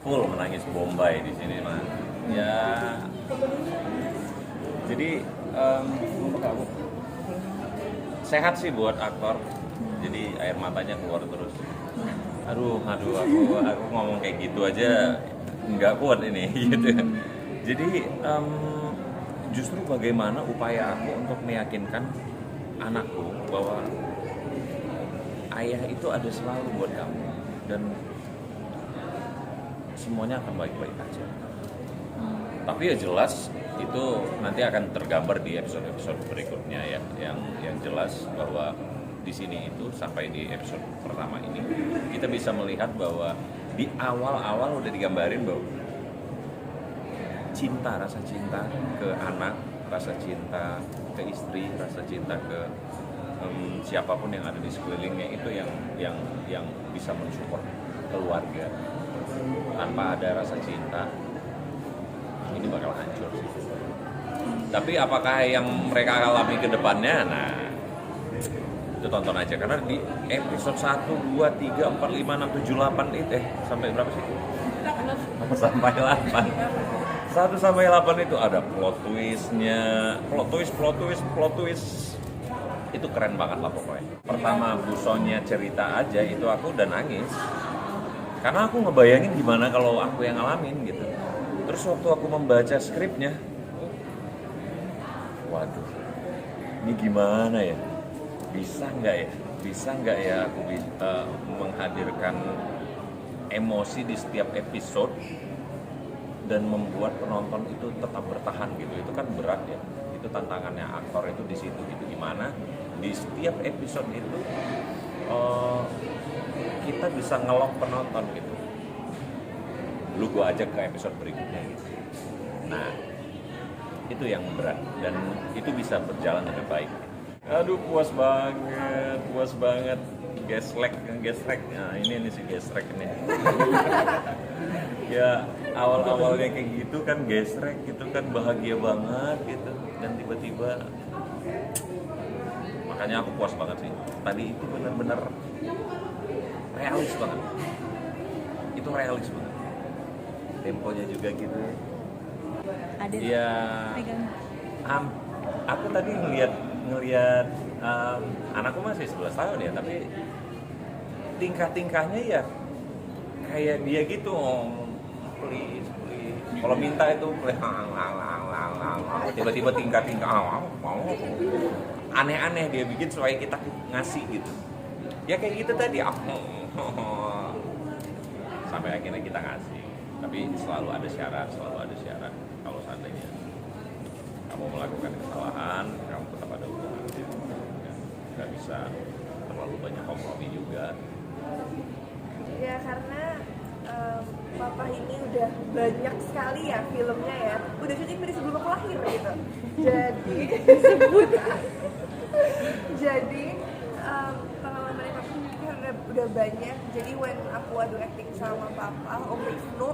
full menangis Bombay di sini mah. Ya, jadi untuk aku sehat sih buat aktor. Jadi air matanya keluar terus. Aduh, aku ngomong kayak gitu aja nggak kuat ini gitu. Jadi justru bagaimana upaya aku untuk meyakinkan anakku bahwa ayah itu ada selalu buat kamu dan semuanya akan baik-baik aja. Tapi ya jelas itu nanti akan tergambar di episode-episode berikutnya ya, yang jelas bahwa di sini itu sampai di episode pertama ini kita bisa melihat bahwa di awal-awal udah digambarin bahwa rasa cinta ke anak, rasa cinta ke istri, rasa cinta ke siapapun yang ada di sekelilingnya itu yang bisa mensupport keluarga. Tanpa ada rasa cinta ini bakal hancur sih. Tapi apakah yang mereka alami ke depannya? Nah, itu tonton aja karena di episode 1, 2, 3, 4, 5, 6, 7, 8 itu sampai berapa sih? Sampai 8. 1 sampai 8 itu ada plot twist. Itu keren banget lah pokoknya. Pertama Busonya cerita aja itu aku udah nangis. Karena aku ngebayangin gimana kalau aku yang ngalamin gitu. Terus waktu aku membaca skripnya, waduh, ini gimana ya? Bisa nggak ya aku menghadirkan emosi di setiap episode dan membuat penonton itu tetap bertahan gitu. Itu kan berat ya. Itu tantangannya aktor itu di situ gitu. Gimana di setiap episode itu kita bisa ngelok penonton gitu. Lu gua ajak ke episode berikutnya gitu. Nah, itu yang berat dan itu bisa berjalan dengan baik. Aduh, puas banget. Gesrek. Nah, ini si gesrek ini. Ya, awal-awalnya kayak gitu kan gesrek gitu kan bahagia banget gitu dan tiba-tiba makanya aku puas banget sih. Tadi itu benar-benar realis banget. Itu realis banget. Temponya juga gitu. Ada ya aku tadi ngelihat anakku masih 11 tahun ya, tapi tingkah-tingkahnya ya kayak dia gitu, please. Kalau minta itu tiba-tiba tingkah-tingkah aneh-aneh dia bikin supaya kita ngasih gitu. Ya kayak gitu tadi sampai akhirnya kita ngasih. Tapi selalu ada syarat. Kalau seandainya kamu melakukan kesalahan, kamu tetap ada hubungan. Nggak bisa terlalu banyak kompromi juga. Ya karena Papa ini udah banyak sekali ya filmnya ya. Udah syuting dari sebelum aku lahir gitu. Jadi pengalaman Papa karena udah banyak. Jadi when aku adu acting sama Papa, Om Wisnu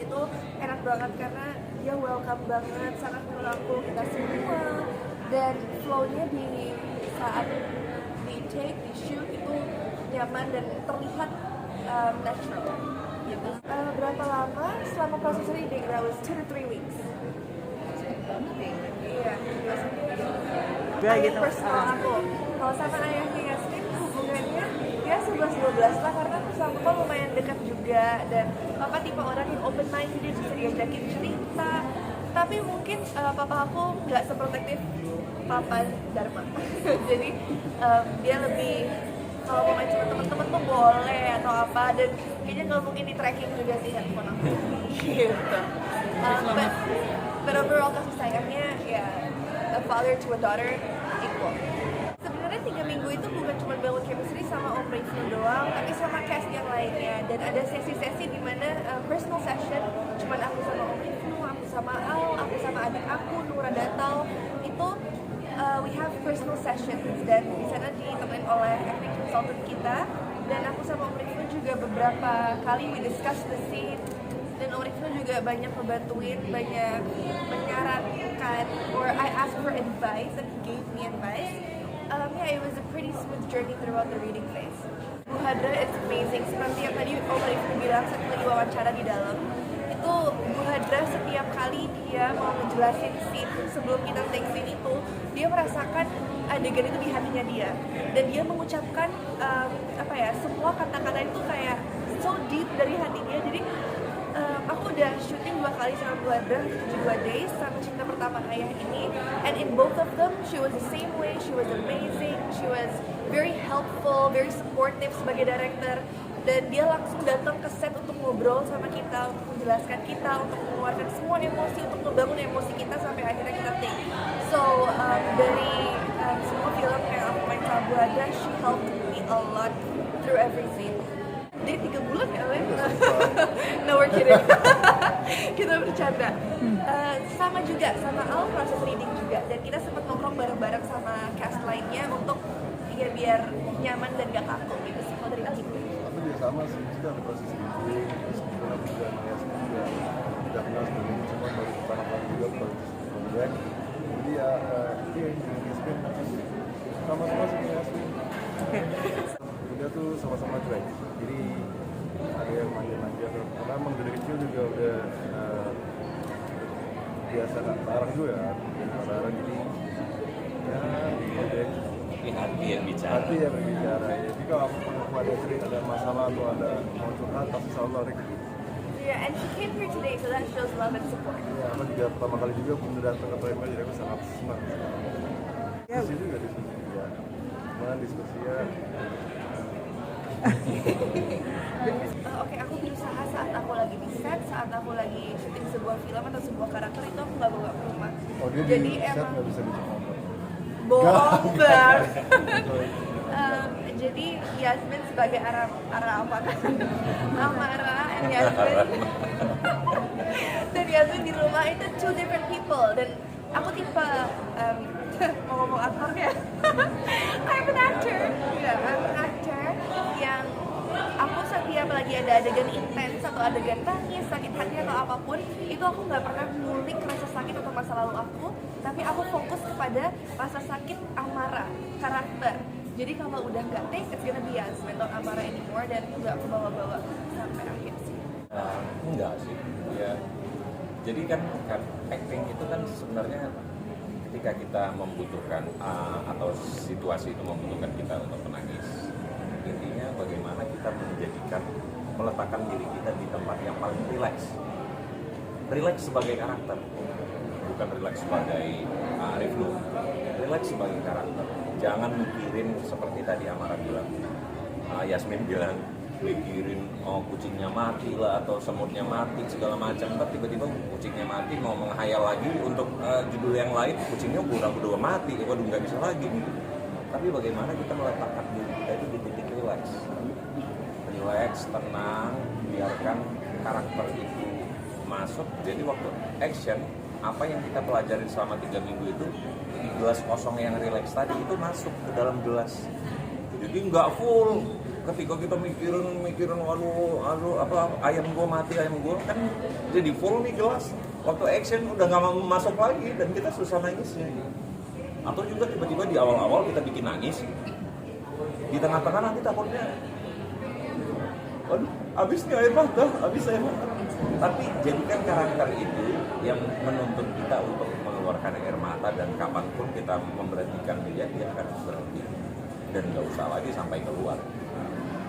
itu enak banget karena dia welcome banget, sangat merangkul kita semua dan flow-nya di saat di take, di shoot itu nyaman dan terlihat natural gitu. Berapa lama selama proses reading? That was 2 to 3 weeks. Iya. Gitu. Personal aku. Kalau sama ayahnya Yasmin hubungannya ya 11-12 lah karena aku sama Papa lumayan dekat juga dan Papa tipe orang yang open minded, dia bisa diajakin cerita. Tapi mungkin Papa aku nggak seprotektif Papa Dharma. Jadi dia lebih kalau mau main sama temen-temen tuh boleh atau apa dan kayaknya nggak mungkin di tracking juga sih handphone aku gitu. But overall kasih sayangnya ya a father to a daughter equal. Sebenarnya 3 minggu itu bukan cuma bangun chemistry sama Om Wisnu doang, tapi sama cast yang lainnya dan ada sesi-sesi di mana personal session cuma aku sama Om Wisnu, aku sama Al, aku sama adik aku Nura Datal itu we have personal sessions dan di sana ditemenin oleh acting consultant kita dan aku sama Om Wisnu juga beberapa kali we discuss the scene dan Om Wisnu juga banyak membantuin, banyak menyarankan or I asked for advice and he gave me advice. Yeah, it was a pretty smooth journey throughout the reading phase. Bu Hadra, it's amazing. Seperti yang tadi Om Wisnu bilang bilang saat lagi wawancara di dalam, itu Bu Hadra setiap kali dia mau ngejelasin scene sebelum kita take scene itu, dia merasakan adegan itu di hatinya dia, dan dia mengucapkan semua kata-kata itu kayak so deep dari hati dia. Jadi aku udah syuting 2 kali sama Bu Hadra, 72 Days sama Cinta Pertama Ayah ini, and in both of them she was the same way. She was amazing, she was very helpful, very supportive sebagai director, dan dia langsung datang ke set untuk ngobrol sama kita, untuk menjelaskan kita, untuk mengeluarkan semua emosi, untuk membangun emosi kita sampai akhirnya kita take. So dari semua film yang aku main sama Bu Hadra, she helped me a lot through everything. Dia 3 bulan ya, Len? No, we're kidding. Kita bercanda. Sama juga, sama Al proses reading juga. Dan kita sempat nongkrong bareng-bareng sama cast lainnya untuk ya biar nyaman dan gak kaku gitu sih. Kalau dari Ali? Aku juga sama sih, kita ada proses reading, terus kemudian aku juga sama Yasmin juga udah kenal sebelumnya, cuma baru pertama kali juga baru project. Jadi ya, dia dengan Yasmin sama-sama sih dengan Yasmin. Udah tuh sama-sama cuek, jadi ada yang manja-manja, karena emang dari kecil juga udah biasa gak bareng juga ya, bareng, jadi ya oke. Hati yang bicara. Hati yang berbicara ya. Jadi kalau aku ada cerita, ada masalah atau ada mau curhat, pasti selalu lari ke dia. Yeah, and she came here today, so that shows love and support. Ya, aku juga pertama kali juga bener datang ke Prima, jadi aku sangat senang. Diskusi juga, diskusi ya. Cuman diskusinya Oke, aku berusaha saat aku lagi di set, saat aku lagi syuting sebuah film atau sebuah karakter itu aku nggak bawa ke rumah. oh dia Jadi di set emang nggak bisa dicoba. bohong banget. Jadi Yasmin sebagai Ara apa kan? Amara and Yasmin. Dan Yasmin di rumah itu 2 different people, dan aku tipe mau ngomong aktornya. I'm an actor. Yeah, I'm an actor yang aku setiap lagi ada adegan intens atau adegan nangis, sakit hati atau apapun, itu aku nggak pernah ngulik rasa sakit atau masa lalu aku, tapi aku fokus kepada rasa sakit Amara, karakter. Jadi kalau udah nggak take, it's gonna be Yasmin, not Amara anymore, dan nggak aku bawa-bawa sampai akhir sih. Enggak sih, ya. Jadi kan acting itu kan sebenarnya ketika kita membutuhkan atau situasi itu membutuhkan kita untuk menangis, intinya bagaimana kita meletakkan diri kita di tempat yang paling rileks sebagai karakter, bukan rileks sebagai Rifnu, rileks sebagai karakter. Jangan mikirin seperti tadi Amara bilang, Yasmin bilang, mikirin kucingnya mati lah atau semutnya mati segala macam, ntar tiba-tiba kucingnya mati mau menghayal lagi untuk judul yang lain, kucingnya udah mati, waduh nggak bisa lagi. Tapi bagaimana kita meletakkan diri kita itu di titik relax, tenang, biarkan karakter itu masuk. Jadi waktu action, apa yang kita pelajarin selama 3 minggu itu di gelas kosong yang relax tadi itu masuk ke dalam gelas. Jadi nggak full. Ketika kita mikirin waduh apa ayam gua mati, kan jadi full nih gelas. Waktu action udah nggak mau masuk lagi dan kita susah nangisnya. Atau juga tiba-tiba di awal-awal kita bikin nangis, di tengah-tengah nanti takutnya habis nih air mata. Tapi jadikan karakter itu yang menuntut kita untuk mengeluarkan air mata, dan kapanpun kita memberhentikan dia akan berhenti dan nggak usah lagi sampai keluar.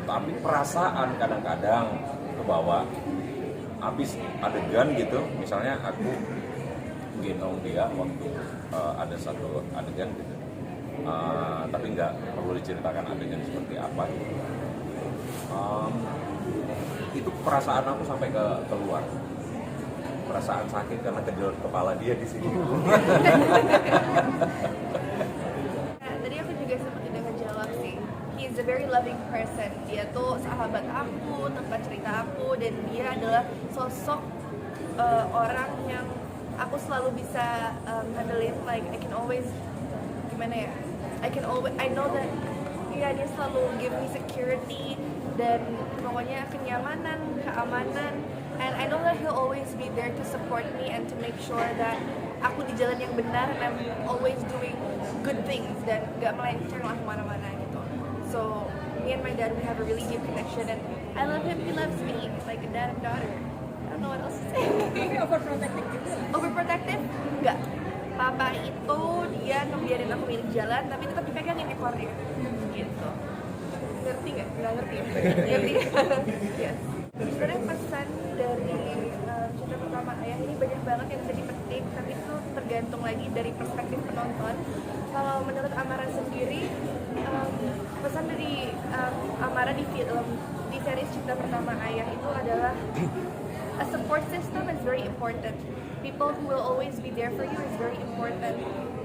Tapi perasaan kadang-kadang kebawa. Habis adegan gitu, misalnya aku gendong dia waktu ada satu adegan gitu, tapi nggak perlu diceritakan adegan seperti apa gitu. Itu perasaan aku sampai keluar, perasaan sakit karena kejedot kepala dia di sini. Tadi aku juga sempat udah ngejawab sih. He's a very loving person. Dia tuh sahabat aku, tempat cerita aku, dan dia adalah sosok orang yang aku selalu bisa ngandelin. Like I can always, I know that dia selalu give me security dan pokoknya kenyamanan, keamanan, and I know that he'll always be there to support me and to make sure that aku di jalan yang benar, and I'm always doing good things dan gak melenceng lah kemana-mana gitu. So me and my dad, we have a really deep connection, and I love him, he loves me. It's like a dad and daughter. I don't know what else to say. Tapi overprotective juga. Overprotective? Enggak. Papa itu dia ngebiarin aku milih jalan, tapi tetap dipegangin ekornya. Gitu. Ngerti nggak? Nggak ngerti ya? Ngerti. Yes. Sebenarnya pesan dari Cinta Pertama Ayah ini banyak banget yang bisa dipetik, tapi itu tergantung lagi dari perspektif penonton. Kalau menurut Amara sendiri, pesan dari Amara di film di series Cinta Pertama Ayah itu adalah a support system is very important. People who will always be there for you is very important.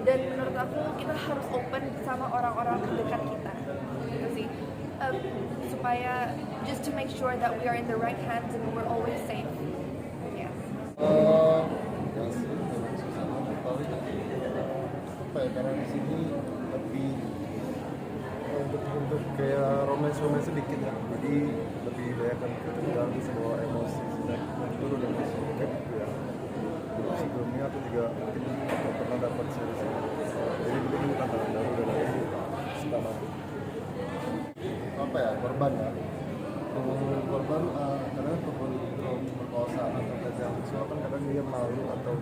Dan menurut aku kita harus open sama orang-orang terdekat kita, gitu sih. Supaya just to make sure that we are in the right hands and we're always safe. Yeah. Ya sih, memang susah paling apa ya, karena di sini lebih untuk kayak romance sedikit ya, jadi lebih banyak kan terganggu semua emosi dan itu udah masuk kayak gitu ya. Dulu sebelumnya aku juga mungkin belum pernah dapat series ini, jadi mungkin ini tantangan baru dan aku suka banget. Apa ya, korban ya, korban kadang perkosaan atau pelecehan seksual kan kadang dia malu atau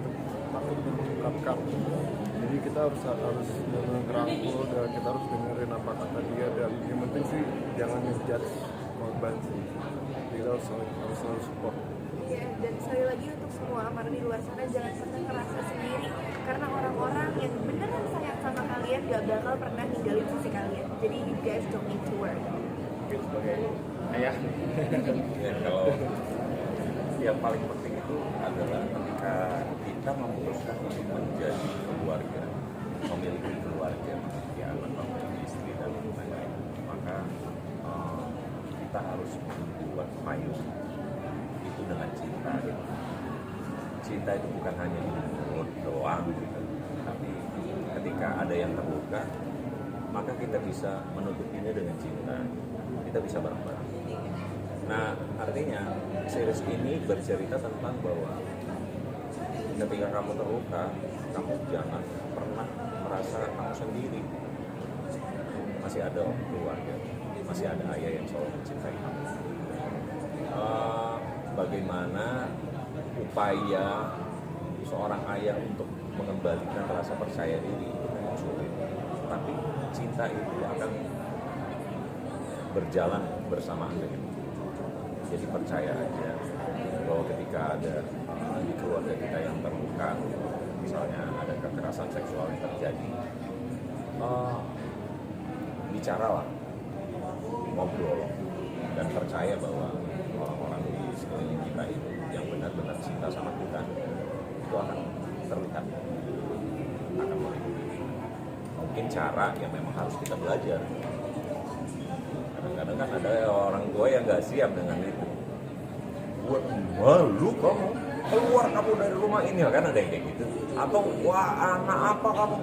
takut mengungkapkan, jadi kita harus ngerangkul dan kita harus dengerin apa kata dia, dan yang penting sih jangan ngejudge korban sih, kita harus selalu support. Ya, dan sekali lagi untuk semua Amara di luar sana, jangan pernah ngerasa sendiri, karena orang-orang yang beneran sayang sama kalian gak bakal pernah ninggalin sisi kalian. Jadi you guys don't need to worry. Sebagai ayah, ya, kalau yang paling penting itu adalah ketika kita memutuskan untuk menjadi keluarga, memiliki keluarga, memiliki anak, memiliki istri dan lain-lain, maka kita harus membuat payung itu dengan cinta. Gitu. Cinta itu bukan hanya di mulut doang, gitu. Tapi ketika ada yang terluka, maka kita bisa menutupinya dengan cinta. Kita bisa bareng-bareng. Nah, artinya series ini bercerita tentang bahwa ketika kamu terluka, kamu jangan pernah merasa kamu sendiri. Masih ada keluarga, masih ada ayah yang selalu mencintai kamu. Bagaimana upaya seorang ayah untuk mengembalikan rasa percaya diri itu memang sulit, tapi cinta itu akan berjalan bersamaan dengan itu. Jadi percaya aja bahwa ketika ada di keluarga kita yang terluka, misalnya ada kekerasan seksual yang terjadi, bicaralah, ngobrol, dan percaya bahwa orang-orang di sekeliling kita itu yang benar-benar cinta sama kita itu akan terlihat, akan melindungi. Mungkin cara yang memang harus kita belajar. Kadang-kadang kan ada orang tua yang nggak siap dengan itu. Buat malu kamu, keluar kamu dari rumah ini, kan ada yang kayak gitu. Atau wah anak apa kamu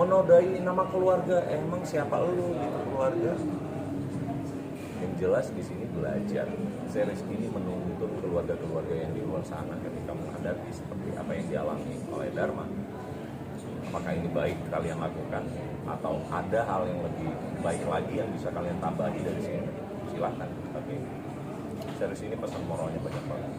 menodai nama keluarga, emang siapa lu gitu keluarga. Yang jelas di sini belajar. Series ini menuntun keluarga-keluarga yang di luar sana ketika menghadapi seperti apa yang dialami oleh Dharma. Apakah ini baik kalian lakukan atau ada hal yang lebih baik lagi yang bisa kalian tambahi dari sini? Silakan. Tapi series ini pesan moralnya banyak banget.